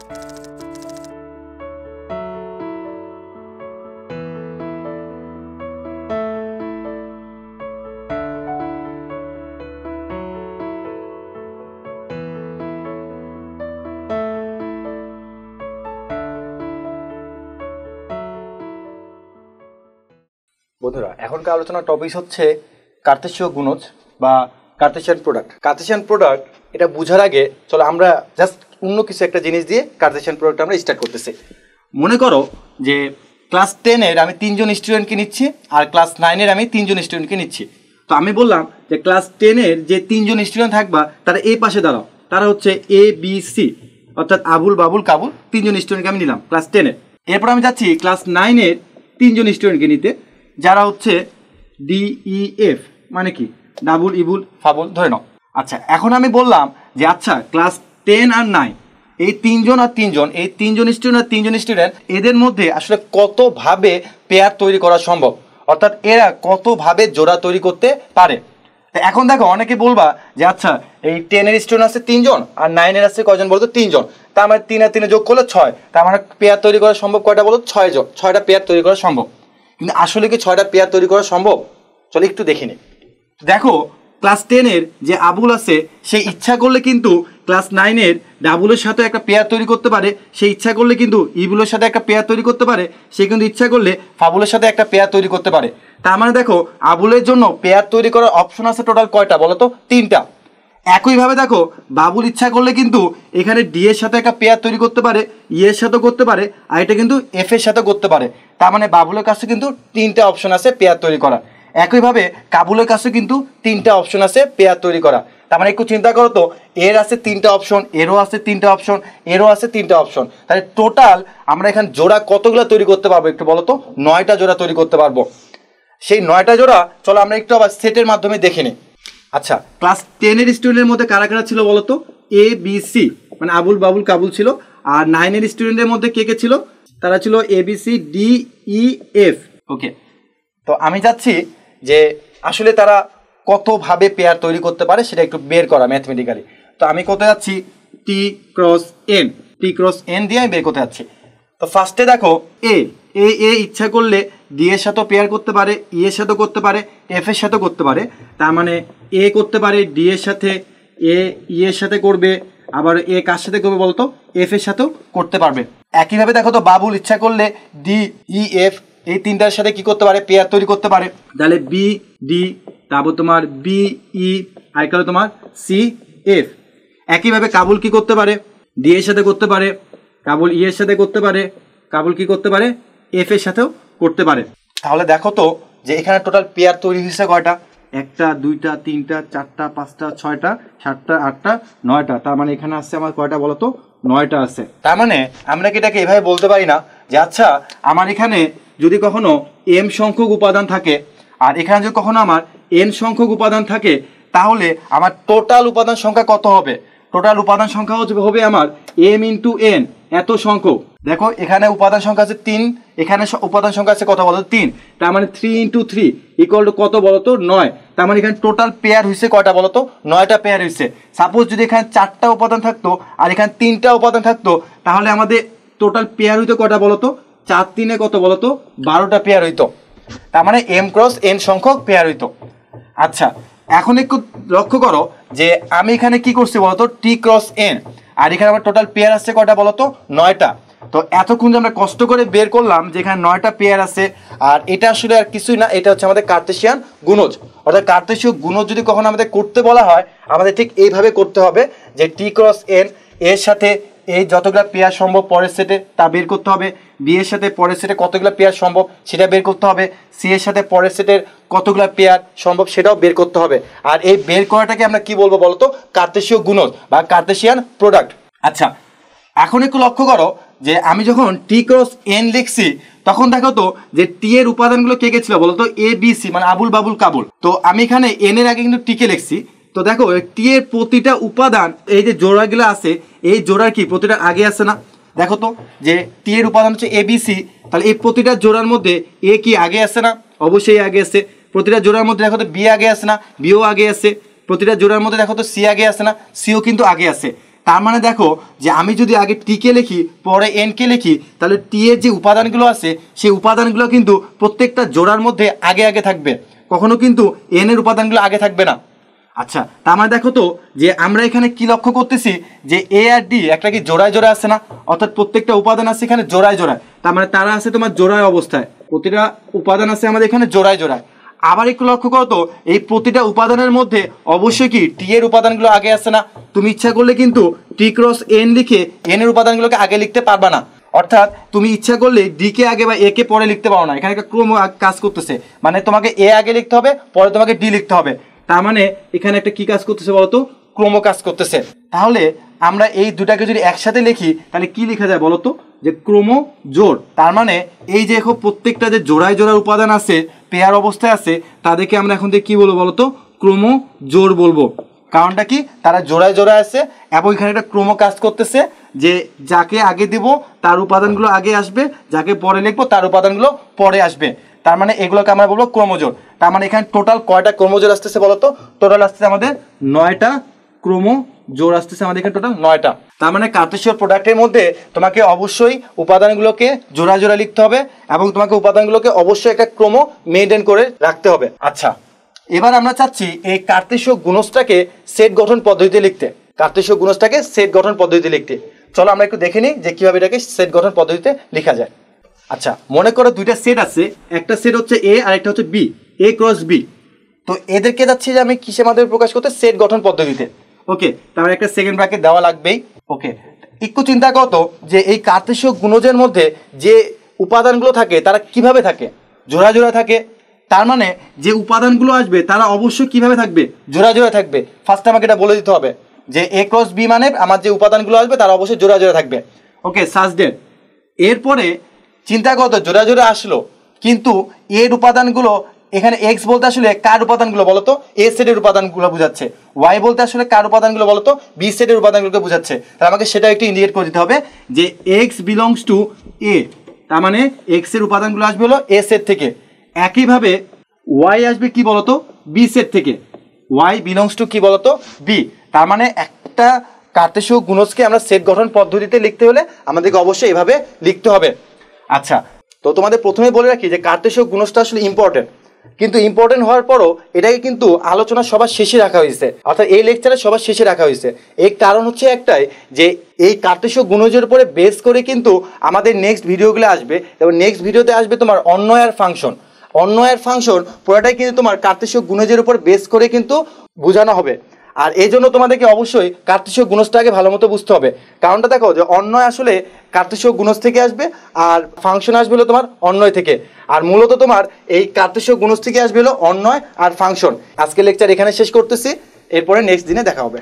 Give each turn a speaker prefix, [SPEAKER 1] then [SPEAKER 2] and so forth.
[SPEAKER 1] বন্ধুরা, এখনকার আলোচনার টপিক হচ্ছে কার্তেশীয় গুণজ বা কার্তেশিয়ান প্রোডাক্ট। কার্তেশিয়ান প্রোডাক্ট এটা বোঝার আগে চলো আমরা জাস্ট অন্য কিছু একটা জিনিস দিয়ে কার্তেশিয়ান প্রোডাক্ট আমরা স্টার্ট করতেছি। মনে করো যে ক্লাস 10-এর আমি 3জন স্টুডেন্টকে নিচ্ছি আর ক্লাস 9-এর আমি 3জন স্টুডেন্টকে নিচ্ছি। তো আমি বললাম যে ক্লাস 10-এর যে 3জন স্টুডেন্ট থাকবা তারা এই পাশে দাঁড়াও, তারা হচ্ছে ABC, অর্থাৎ আবুল বাবুল কাবুল 3জন স্টুডেন্টকে আমি নিলাম ক্লাস 10-এর। এরপর আমি যাচ্ছি ক্লাস 9-এর 3জন স্টুডেন্টকে নিতে, যারা হচ্ছে DEF, মানে কি ডাবুল ইবুল ফাবুল ধরে নাও। আচ্ছা, এখন আমি বললাম যে আচ্ছা ক্লাস 10 আর 9 এই 3জন আর 3জন, এই 3জন স্টুডেন্ট আর 3জন স্টুডেন্ট, এদের মধ্যে আসলে কতভাবে পেয়ার তৈরি করা সম্ভব, অর্থাৎ এরা কতভাবে জোড়া তৈরি করতে পারে। তো এখন দেখো অনেকে বলবা যে আচ্ছা এই 10-এর স্টুডেন্ট আছে 3জন আর 9-এর আছে কয়জন বলতো 3জন, তার মানে 3 আর 3 যোগ করলে 6, তার মানে পেয়ার তৈরি করা সম্ভব কয়টা বলো 6টা পেয়ার তৈরি করা সম্ভব। কিন্তু আসলে কি 6টা পেয়ার তৈরি করা সম্ভব? চলো একটু দেখে নিই। দেখো ক্লাস 10-এর যে আবুল আছে সে ইচ্ছা করলে কিন্তু ক্লাস 9-এর ডাবুলের সাথে একটা পেয়ার তৈরি করতে পারে, সে ইচ্ছা করলে কিন্তু ইবুলের সাথে একটা পেয়ার তৈরি করতে পারে, সে কিন্তু ইচ্ছা করলে ফাবুলের সাথে একটা পেয়ার তৈরি করতে পারে। তার মানে দেখো আবুলের জন্য পেয়ার তৈরি করার অপশন আছে টোটাল কয়টা বলো তো? 3টা। একইভাবে দেখো বাবুল ইচ্ছা করলে কিন্তু এখানে ডি এর সাথে একটা পেয়ার তৈরি করতে পারে, ই এর সাথে করতে পারে, আর এটা কিন্তু এফ এর সাথে করতে পারে। তার মানে বাবুলের কাছে কিন্তু 3টা অপশন আছে পেয়ার তৈরি করা। একইভাবে কাবুলের কাছে কিন্তু 3টা অপশন আছে পেয়ার তৈরি করা। তার মানে একটু চিন্তা করো তো, এর আছে 3টা অপশন, এরও আছে 3টা অপশন, এরও আছে 3টা অপশন, তাহলে টোটাল আমরা এখানে জোড়া কতগুলো তৈরি করতে পারবো একটু বলো তো? 9টা জোড়া তৈরি করতে পারবো। সেই 9টা জোড়া চলো আমরা একটু আবার সেটের মাধ্যমে দেখে নিই। আচ্ছা, ক্লাস 10-এর স্টুডেন্টের মধ্যে কারা কারা ছিল বলো তো? ABC মানে আবুল বাবুল কাবুল ছিল। আর 9-এর স্টুডেন্টের মধ্যে কে কে ছিল? তারা ছিল ABCDEF। ওকে, তো আমি চাচ্ছি যে আসলে তারা কতভাবে পেয়ার তৈরি করতে পারে সেটা একটু বের করা ম্যাথমেটিক্যালি। তো আমি করতে যাচ্ছি T ক্রস N দিয়ে আমি বের করতে যাচ্ছি। তো ফার্স্টে দেখো এ ইচ্ছা করলে ডি এর সাথেও পেয়ার করতে পারে, ই এর সাথেও করতে পারে, এফ এর সাথেও করতে পারে। তার মানে এ করতে পারে ডি এর সাথে, এ ই এর সাথে করবে, আবার এ কার সাথে করবে বলতো? এফ এর সাথেও করতে পারবে। একইভাবে দেখো তো বাবুল ইচ্ছা করলে ডি ই এফ এই 3টার সাথে কি করতে পারে? পেয়ার তৈরি করতে পারে। তাহলে বি ডি, তারপর তোমার বি ই, আর একটা তোমার সি এফ। একইভাবে কাবুল কি করতে পারে? ডি এর সাথে করতে পারে, কাবুল ই এর সাথে করতে পারে, কাবুল কি করতে পারে? এফ এর সাথেও করতে পারে। তাহলে দেখো তো যে এখানে টোটাল পেয়ার তৈরি হয়েছে কয়টা? 1টা 2টা 3টা 4টা 5টা 6টা 7টা 8টা 9টা। তার মানে এখানে আসছে আমার কয়টা বলো তো? 9টা আছে। তার মানে আমরা কি এটাকে এভাবে বলতে পারি না যে আচ্ছা আমার এখানে যদি কখনো m সংখ্যক উপাদান থাকে আর এখানে যদি কখনো আমার n সংখ্যক উপাদান থাকে, তাহলে আমার টোটাল উপাদান সংখ্যা কত হবে? টোটাল উপাদান সংখ্যা হবে আমার m ইন্টু n, এত সংখ্যক। দেখো এখানে উপাদান সংখ্যা আছে 3, এখানে উপাদান সংখ্যা আছে কত বলতো? 3। তার মানে 3 ইন্টু 3 ইকুয়াল টু কত বলতো? 9। তার মানে এখানে টোটাল পেয়ার হয়েছে কয়টা বলতো? 9টা পেয়ার হয়েছে। সাপোজ যদি এখানে 4টা উপাদান থাকতো আর এখানে 3টা উপাদান থাকতো, তাহলে আমাদের টোটাল পেয়ার হইতো কয়টা বলতো? 4 3 কত বলতো? 12টা পেয়ার হইতো। তার মানে m ক্রস n সংখ্যক পেয়ার হইতো। আচ্ছা, এখন একটু লক্ষ্য করো যে আমি এখানে কি করছি বলতো? T ক্রস n, আর এখানে আমার টোটাল পেয়ার আসছে কয়টা বলতো? 9টা। তো এতক্ষণ যে আমরা কষ্ট করে বের করলাম যে এখানে 9টা পেয়ার আছে, আর এটা আসলে আর কিছুই না, এটা হচ্ছে আমাদের কার্তেশিয়ান গুণজ। অর্থাৎ কার্তেশীয় গুণজ যদি কখনো আমাদের করতে বলা হয়, আমাদের ঠিক এইভাবে করতে হবে যে T ক্রস n এর সাথে এই যতগুলা পেয়ার সম্ভব পরের সেটে তা বের করতে হবে, বি এর সাথে পরের সেটে কতগুলো পেয়ার সম্ভব সেটা বের করতে হবে, সি এর সাথে পরের সেটের কতগুলো পেয়ার সম্ভব সেটাও বের করতে হবে। আর এই বের করাটাকে আমরা কি বলবো বলতো? কার্তেশীয় গুণজ বা কার্তেশিয়ান প্রোডাক্ট। আচ্ছা, এখন একটু লক্ষ্য করো যে আমি যখন টি ক্রস এন লিখছি তখন দেখো তো যে টি এর উপাদানগুলো কে কে ছিল বলতো? এ বি সি মানে আবুল বাবুল কাবুল। তো আমি এখানে এন এর আগে কিন্তু টি কে লিখছি। তো দেখো টি এর প্রতিটা উপাদান এই যে জোড়াগুলো আছে, এই জোড়ার কি প্রতিটা আগে আছে না? দেখো তো যে টি এর উপাদান হচ্ছে এ বি সি, তাহলে এই প্রতিটা জোড়ার মধ্যে এ কি আগে আছে না? অবশ্যই আগে আছে। প্রতিটা জোড়ার মধ্যে দেখো তো বি আগে আছে না? বিও আগে আছে। প্রতিটা জোড়ার মধ্যে দেখো তো সি আগে আছে না? সিও কিন্তু আগে আছে। তার মানে দেখো যে আমি যদি আগে টি কে লিখি পরে এন কে লিখি, তাহলে টি এর যে উপাদানগুলো আছে সেই উপাদানগুলো কিন্তু প্রত্যেকটা জোড়ার মধ্যে আগে আগে থাকবে, কখনো কিন্তু এন এর উপাদানগুলো আগে থাকবে না। আচ্ছা, তার মানে দেখো তো যে আমরা এখানে কি লক্ষ্য করতেছি যে এ আর ডি একটা কি জোড়ায় জোড়ায় আছে না, অর্থাৎ প্রত্যেকটা উপাদান আছে এখানে জোড়ায় জোড়ায়, তার মানে তারা আছে তোমার জোড়ায় অবস্থায়, প্রতিটা উপাদান আছে আমাদের এখানে জোড়ায় জোড়ায়। আবার একটু লক্ষ্য করো তো এই প্রতিটা উপাদানের মধ্যে অবশ্যই কি টি এর উপাদানগুলো আগে আসে না, তুমি ইচ্ছা করলে কিন্তু টি ক্রস এন লিখে এন এর উপাদানগুলোকে আগে লিখতে পারবা না, অর্থাৎ তুমি ইচ্ছা করলে ডি কে আগে বা এ কে পরে লিখতে পারো না, এখানে একটা ক্রম কাজ করতেছে, মানে তোমাকে এ আগে লিখতে হবে পরে তোমাকে ডি লিখতে হবে, তার মানে এখানে একটা কি কাজ করতেছে বলতো, ক্রম কাজ করতেছে। তাহলে আমরা এই দুটাকে যদি একসাথে লিখি তাহলে কি লেখা যায় বলতো, যে ক্রম জোড়। তার মানে এই যে প্রত্যেকটা যে জোড়ায় জোড়ায় উপাদান আছে পেয়ার অবস্থায় আছে তাদেরকে আমরা এখন থেকে কি বলবো বলতো, ক্রম জোড় বলবো। কারণটা কি, তারা জোড়ায় জোড়ায় আছে এবং এখানে একটা ক্রম কাজ করতেছে, যে যাকে আগে দিব তার উপাদানগুলো আগে আসবে, যাকে পরে লিখবো তার উপাদানগুলো পরে আসবে, তার মানে এগুলোকে আমরা বলবো ক্রমজোড়। তার মানে এখানে টোটাল কয়টা ক্রমজোড় আসতেছে বলতো, টোটাল আসতেছে আমাদের 9টা ক্রমজোড় আসতেছে আমাদের এখানে টোটাল 9টা। তার মানে কার্টেশীয় প্রোডাক্টের মধ্যে তোমাকে অবশ্যই উপাদানগুলোকে জোড়া জোড়া লিখতে হবে এবং তোমাকে উপাদানগুলোকে অবশ্যই একটা ক্রম মেনটেন করে রাখতে হবে। আচ্ছা, এবার আমরা চাচ্ছি এই কার্তেশীয় গুণজটাকে সেট গঠন পদ্ধতিতে লিখতে, কার্তেশীয় গুণজটাকে সেট গঠন পদ্ধতিতে লিখতে। চলো আমরা একটু দেখে নিই যে কিভাবে এটাকে সেট গঠন পদ্ধতিতে লেখা যায়। আচ্ছা, মনে করো দুইটা সেট আছে, একটা সেট হচ্ছে এ আর একটা হচ্ছে বি, এ ক্রস বি। তো এদেরকে যাচ্ছি যে আমি কিসের মাধ্যমে প্রকাশ করতে, সেট গঠন পদ্ধতিতে। ওকে, তাহলে একটা সেকেন্ড ব্র্যাকেট দেওয়া লাগবেই। ওকে, একটু চিন্তা করো যে এই কার্তেশীয় গুণজের মধ্যে যে উপাদানগুলো থাকে তারা কিভাবে থাকে, জোড়া জোড়া থাকে। তার মানে যে উপাদানগুলো আসবে তারা অবশ্যই কিভাবে থাকবে, জোড়া জোড়া থাকবে। ফার্স্ট আমাকে এটা বলে দিতে হবে যে এ ক্রস বি মানে আমার যে উপাদানগুলো আসবে তারা অবশ্যই জোড়া জোড়া থাকবে। ওকে, সাজডেড। এরপরে চিন্তা করতো জোড়া জোড়া আসলো, কিন্তু এর উপাদানগুলো এখানে এক্স বলতে আসলে কার উপাদানগুলো বলতো, এ সেটের উপাদানগুলো বোঝাচ্ছে, ওয়াই বলতে আসলে কার উপাদানগুলো বলতো, বি সেটের উপাদানগুলোকে বোঝাচ্ছে। তাহলে আমাকে সেটা একটু ইন্ডিকেট করে দিতে হবে যে এক্স বিলংস টু এ, তার মানে এক্স এর উপাদানগুলো আসবে হলো এ সেট থেকে। একইভাবে ওয়াই আসবে কি বলতো, বি সেট থেকে, ওয়াই বিলংস টু কি বলতো, বি। তার মানে একটা কার্তেশীয় গুণজকে আমরা সেট গঠন পদ্ধতিতে লিখতে হলে আমাদেরকে অবশ্যই এভাবে লিখতে হবে। আচ্ছা, তো তোমাদের প্রথমে বলে রাখি যে কার্তেশীয় গুণজটা আসলে ইম্পর্টেন্ট, কিন্তু ইম্পর্টেন্ট হওয়ার পরও এটাকে কিন্তু আলোচনা সবার শেষে রাখা হয়েছে, অর্থাৎ এই লেকচারে সবার শেষে রাখা হয়েছে। এর কারণ হচ্ছে একটাই, যে এই কার্তেশীয় গুণজের উপরে বেস করে কিন্তু আমাদের নেক্সট ভিডিওগুলো আসবে, এবং নেক্সট ভিডিওতে আসবে তোমার অন্বয় আর ফাংশন। অন্বয় আর ফাংশন পুরোটাই কিন্তু তোমার কার্তেশীয় গুণজের উপর বেস করে কিন্তু বোঝানো হবে। আর এই জন্য তোমাদেরকে অবশ্যই কার্তেশীয় গুণজটাকে ভালো মতো বুঝতে হবে। কারণটা দেখো যে অন্বয় আসলে কার্তেশীয় গুণজ থেকে আসবে আর ফাংশন আসবে হলো তোমার অন্বয় থেকে, আর মূলত তোমার এই কার্তেশীয় গুণজ থেকে আসবে হলো অন্বয় আর ফাংশন। আজকের লেকচার এখানে শেষ করতেছি, এরপরে নেক্সট দিনে দেখা হবে।